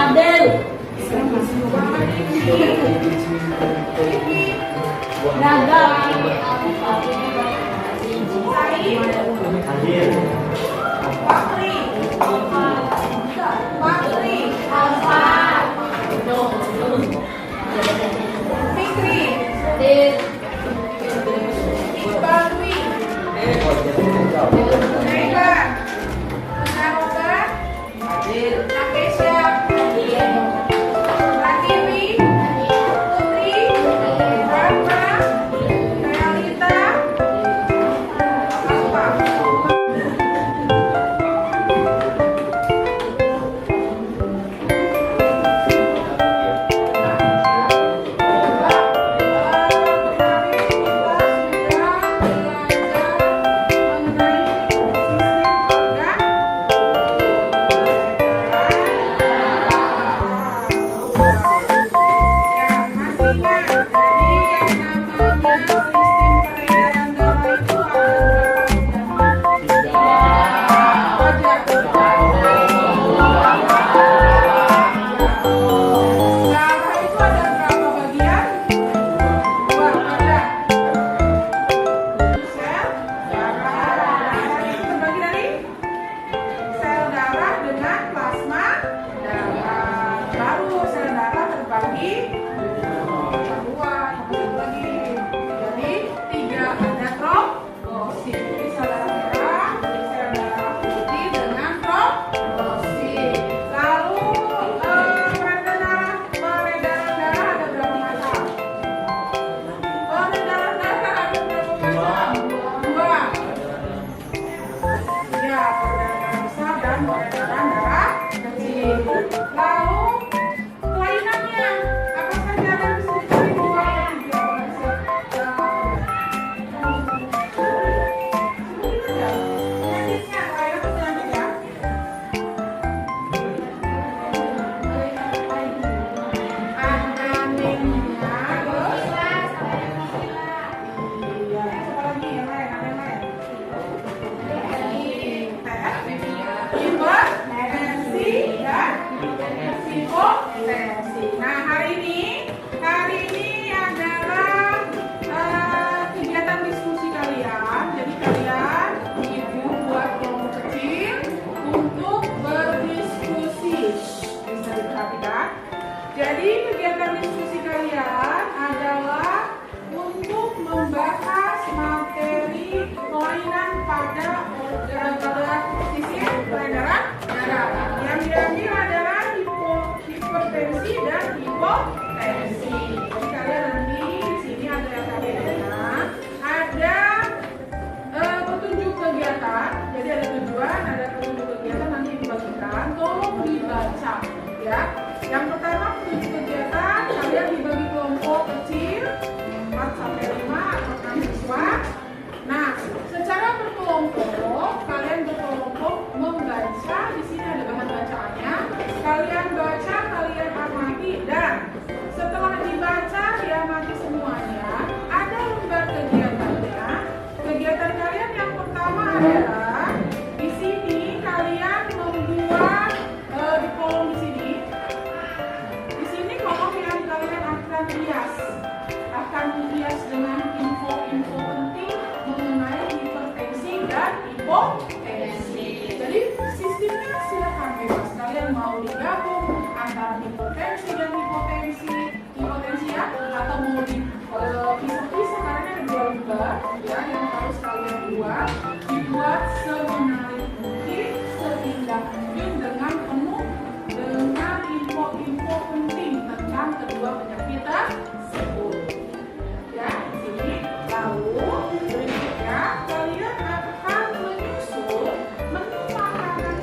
Adel. Naga. Patri. Patri. Alfa. Fikri. Iqbalwi. Naiba. Naroba. Nakesha. Latiwi. Putri. Rahma. Realita. Alfa. Nah, hari ini adalah kegiatan diskusi kalian. Jadi kalian ibu buat kelompok kecil untuk berdiskusi. Bisa diperhatikan. Jadi kegiatan diskusi kalian adalah untuk membahas materi kelainan pada sisi peredaran darah. Yang diambil adalah hipertensi dan hipotensi. Jadi kalian nanti di sini ada yang ada petunjuk kegiatan. Jadi ada tujuan, ada petunjuk kegiatan nanti dibagikan. Tolong dibaca, ya. Yang pertama petunjuk kegiatan kalian dibagi kelompok kecil 4 sampai 5 atau 6 siswa. Nah, secara berkelompok kalian berkelompok membaca. Di sini ada bahan bacaannya. Kalian baca, kalian amati, dan setelah dibaca diamati semuanya, ada lembar kegiatannya. Kegiatan kalian yang pertama adalah di sini kalian membuat di kolom di sini. Di sini kolom yang kalian akan hias dengan info-info penting mengenai hipertensi dan hipotensi. Jadi sistemnya silakan bebas. Kalian mau digabung antara hipertensi dan hipotensi ya, atau mau dipisah-pisah karena ada 2 lembar ya yang harus kalian dibuat semenarik mungkin, seindah mungkin, dengan penuh dengan info-info penting tentang kedua penyakit tersebut. Ya, sini lalu berikutnya kalian akan menyusun menu makanan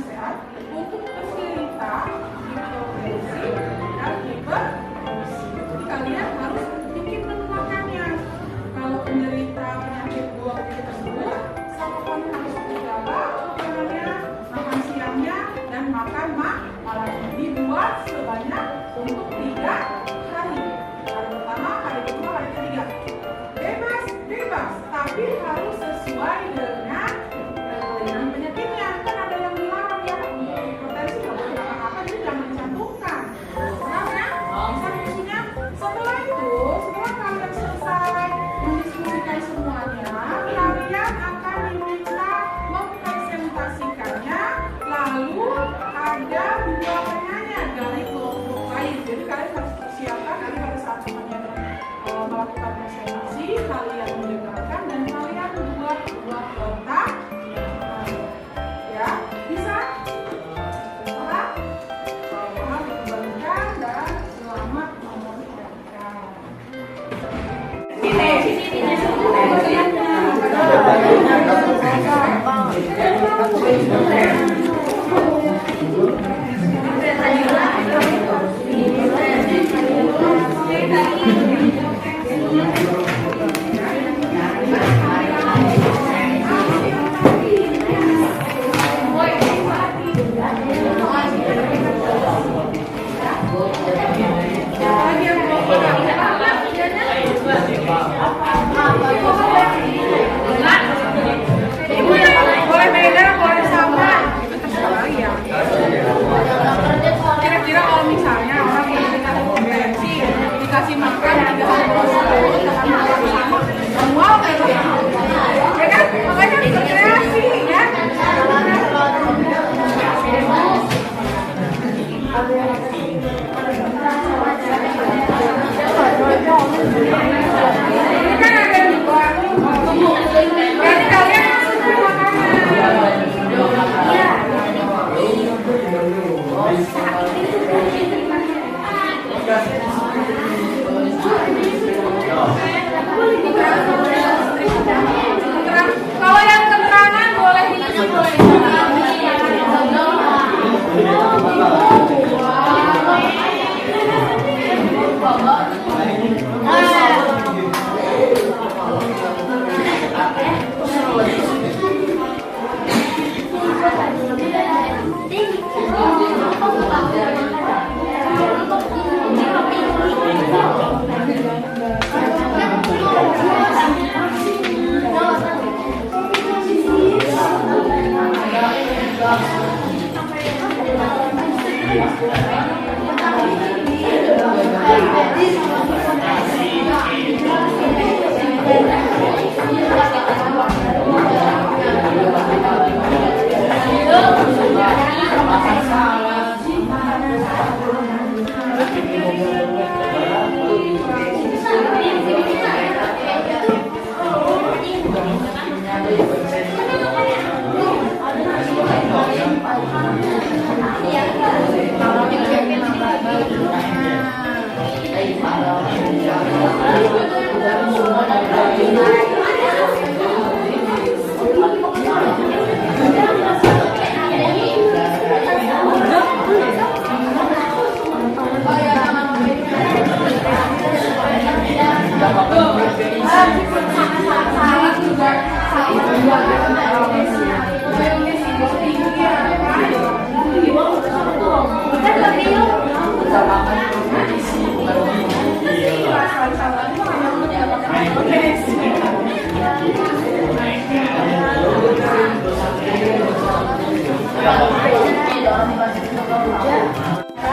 sehat untuk penderita hipertensi dan hipertensi. Jadi kalian harus bikin menu makannya. Kalau penderita penyakit 2 penyakit tersebut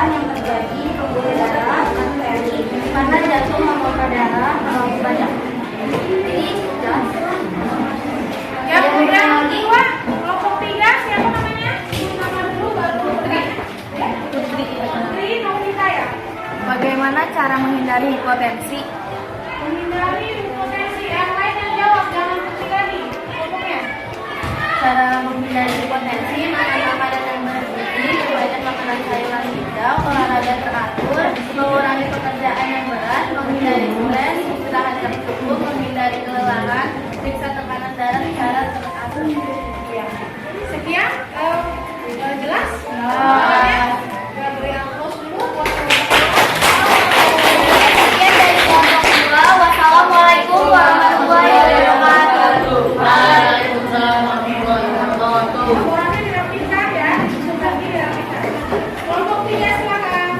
yang terjadi pembuluh darah arteri karena jantung memompa darah melalui badan. Jadi jelas. Ya, kemudian kedua, kelompok 3 siapa namanya? Nama dulu baru Putri. Putri Novita ya. Bagaimana cara menghindari hipotensi? Menghindari hipotensi. Yang lain yang jawab, jangan Putri lagi. Kelompoknya. Cara menghindari hipotensi, makan makanan yang bergizi, banyak makanan sayuran hijau, olahraga teratur, mengurangi pekerjaan yang berat, menghindari stres, istirahat yang cukup, menghindari kelelahan, periksa tekanan darah secara teratur. Sekian, jelas? Jelas. Ya, beri yang close dulu. Sekian dari kelompok 2. Wassalamualaikum warahmatullahi wabarakatuh. Waalaikumsalam warahmatullahi wabarakatuh. Laporannya dirapikan ya. Seperti dirapikan. Kelompok 3 silakan.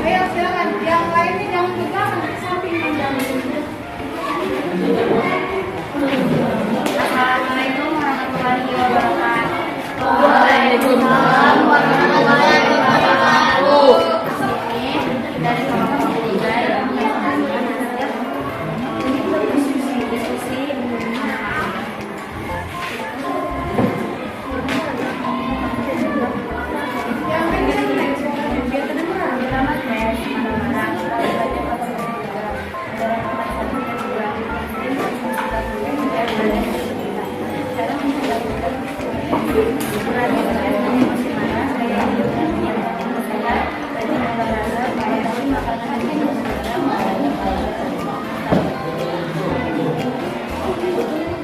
Ayo silakan. Yang lainnya jangan ke belakang, ke samping Assalamualaikum warahmatullahi wabarakatuh. Waalaikumsalam warahmatullahi wabarakatuh. Ini dari kelompok 3 yang menghasilkan hasil diskusi Yang lainnya biar kedengeran. selamat tes mana-mana kita belajar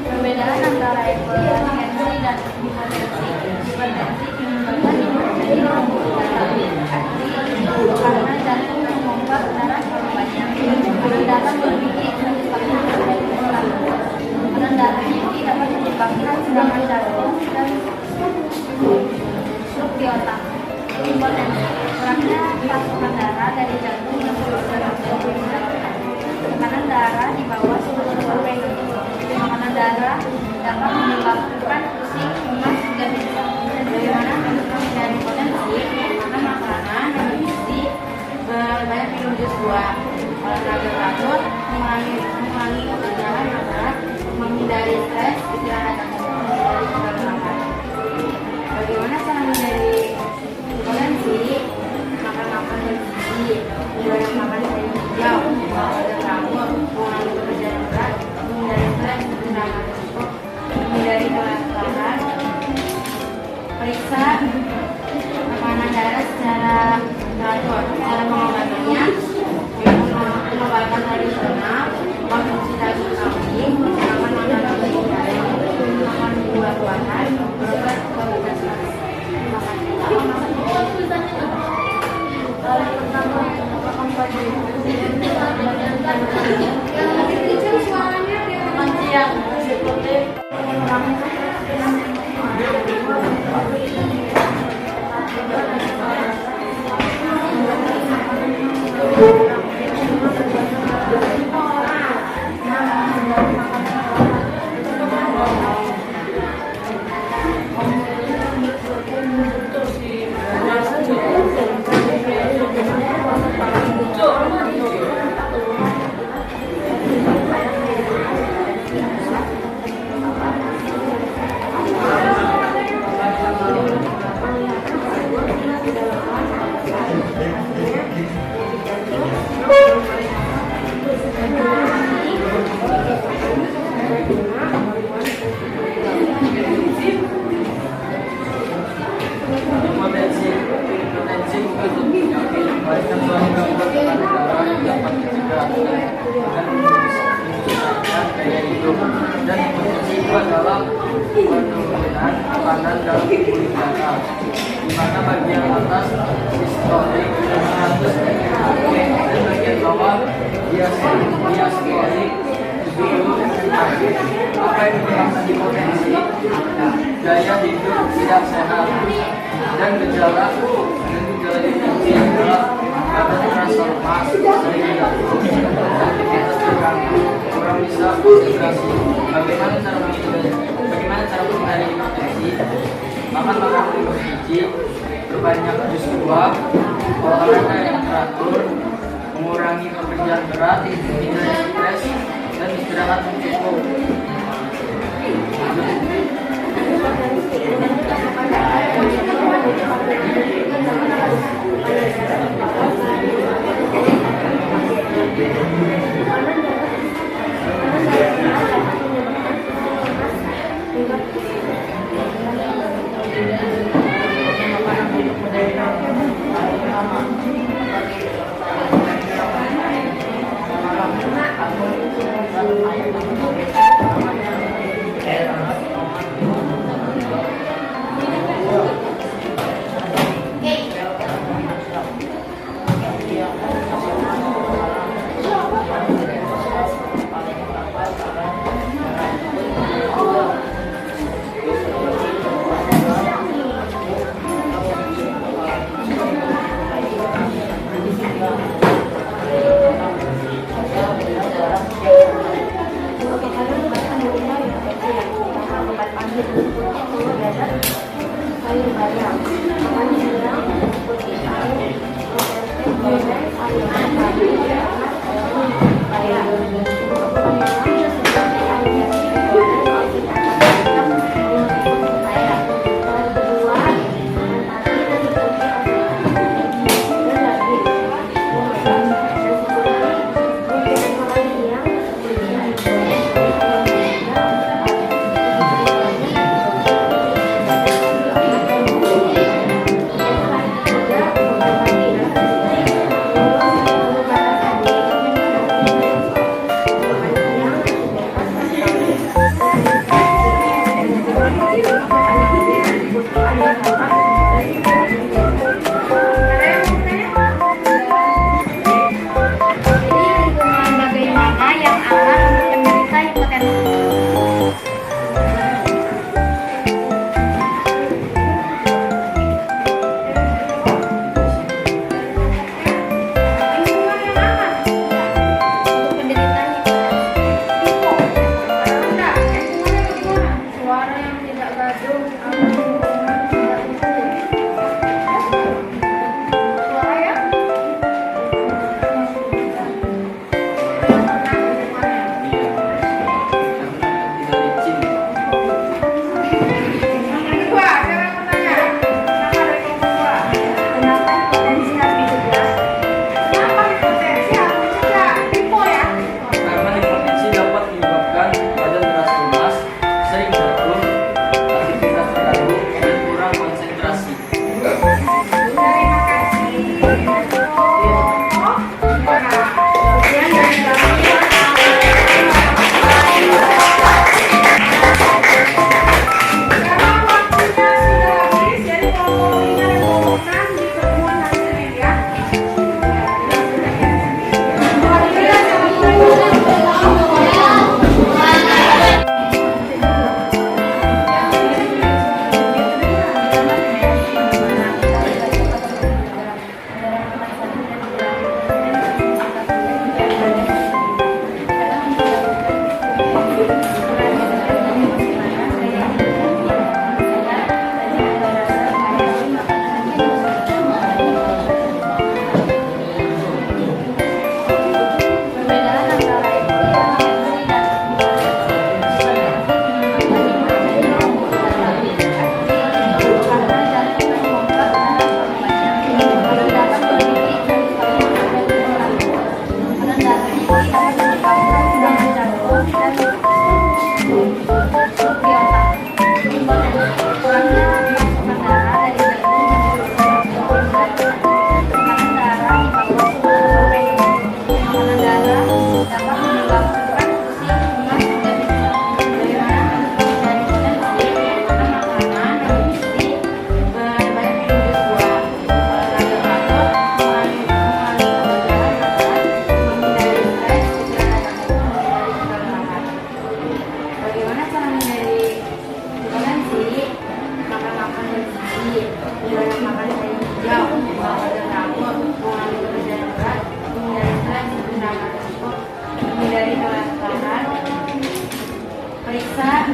perbedaan antara hipertensi dan hipotensi. Hipertensi menyebabkan hipertensi karena jantung memompa darah terlalu banyak. Karena darah bergigi menyebabkan karena darah tinggi dapat menyebabkan serangan jantung dan stroke di otak. Hipotensi kurangnya pasokan darah dari jantung yang bergerak tekanan darah di bawah 10 sampai 60. Tekanan darah dapat menyebabkan pusing, lemas, hingga pingsan. Bagaimana menghindari hipotensi? Makan makanan yang bergizi, banyak minum jus buah, olahraga teratur, mengurangi pekerjaan yang berat, menghindari stres, istirahat yang cukup, menghindari kelelahan. Bagaimana cara menghindari hipotensi? Makan makanan bergizi, banyak makan sayur hijau, olahraga teratur, mengurangi pekerjaan berat, menghindari stres, istirahat yang cukup, menghindari kelelahan. Periksa tekanan darah secara teratur. Cara mengobatinya, pengobatan tradisional, Dia sekali apa yang menyebabkan hipotensi, gaya hidup tidak sehat, dan gejala definisi adalah badan terasa lemas, sering jatuh, aktivitas terganggu, kurang bisa konsentrasi. Bagaimana cara menghindari hipotensi? Makan makanan bergizi, berbanyak jus buah, olahraga yang teratur, mengurangi pekerjaan berat, hindari stres, dan istirahat yang cukup.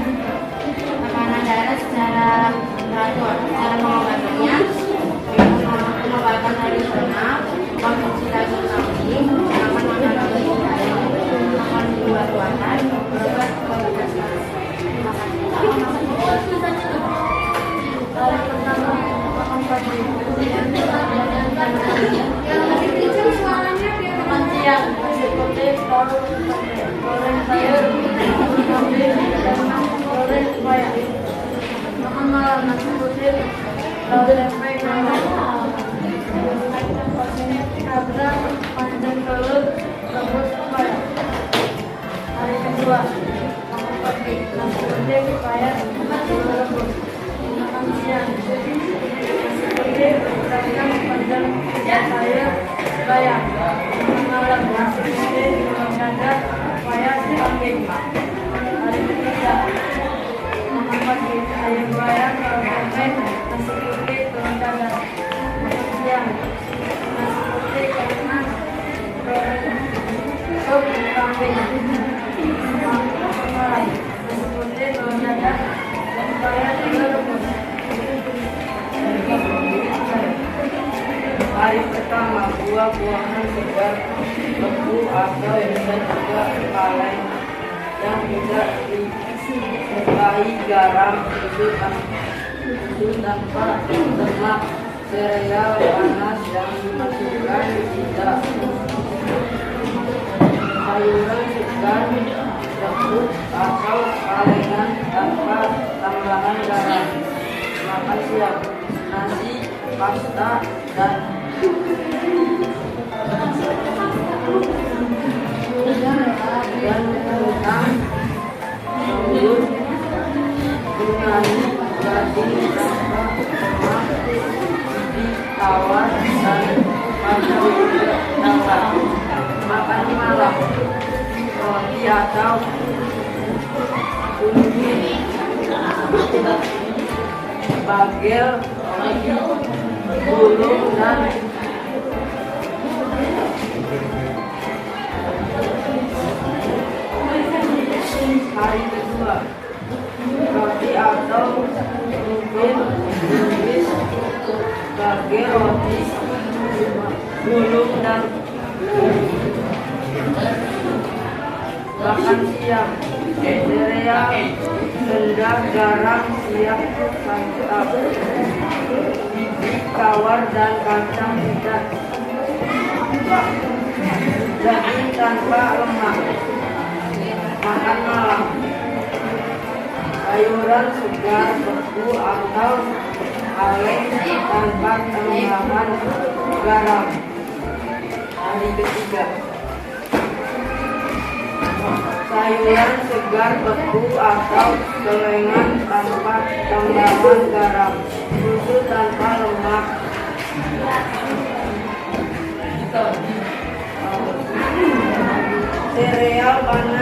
tekanan darah secara teratur. Cara mengobatinya pengobatan tradisional, konsumsi daging sapi, makan makanan vegetarian, makan di luar ruangan, berobat kualitas terima kasih. Yang pertama, makan pagi. Makan siang, nasi putih, telur, goreng sayur, cabai, goreng bayam. Makan malam, nasi putih, telur tempe, goreng. Tabrak, panjang telur, rebus bayam. Hari kedua, makan pagi, nasi putih, bayam, telur rebus. Makan siang, nasi putih, rendang, panjang, sayur, bayam. Malam, nasi putih, telur dadar, bayam, kambing. Hari ketiga, makan pagi, sayur bayam, telur tempe, nasi putih, telur dadar. Makan siang, nasi putih, kentang, goreng, sup, kambing. Makan malam, nasi putih, telur dadar, bayam, telur rebus. Hari pertama, buah-buahan segar, beku atau bisa juga kaleng yang tidak disertai garam, susu tanpa lemak, sereal panas yang dimasukkan tidak, sayuran segar, beku atau kalengan tanpa tambahan garam. Makan siang, nasi, pasta, dan kentang, sayur, bunani, daging tanpa lemak, tawar, dan macam tawar. Makan malam, roti atau ubi, bagel, gulung, dan hari kedua, roti atau mungkin bis, bagel, roti, gulung, dan makan siang, sereal, rendang, garam, siap santap, biji, tawar, dan kacang hijau, daging tanpa lemak. Makan malam, sayuran segar, beku atau kaleng tanpa tambahan garam. Hari ketiga, sayuran segar, beku atau kelengan tanpa tambahan garam, susu tanpa lemak. Sereal panas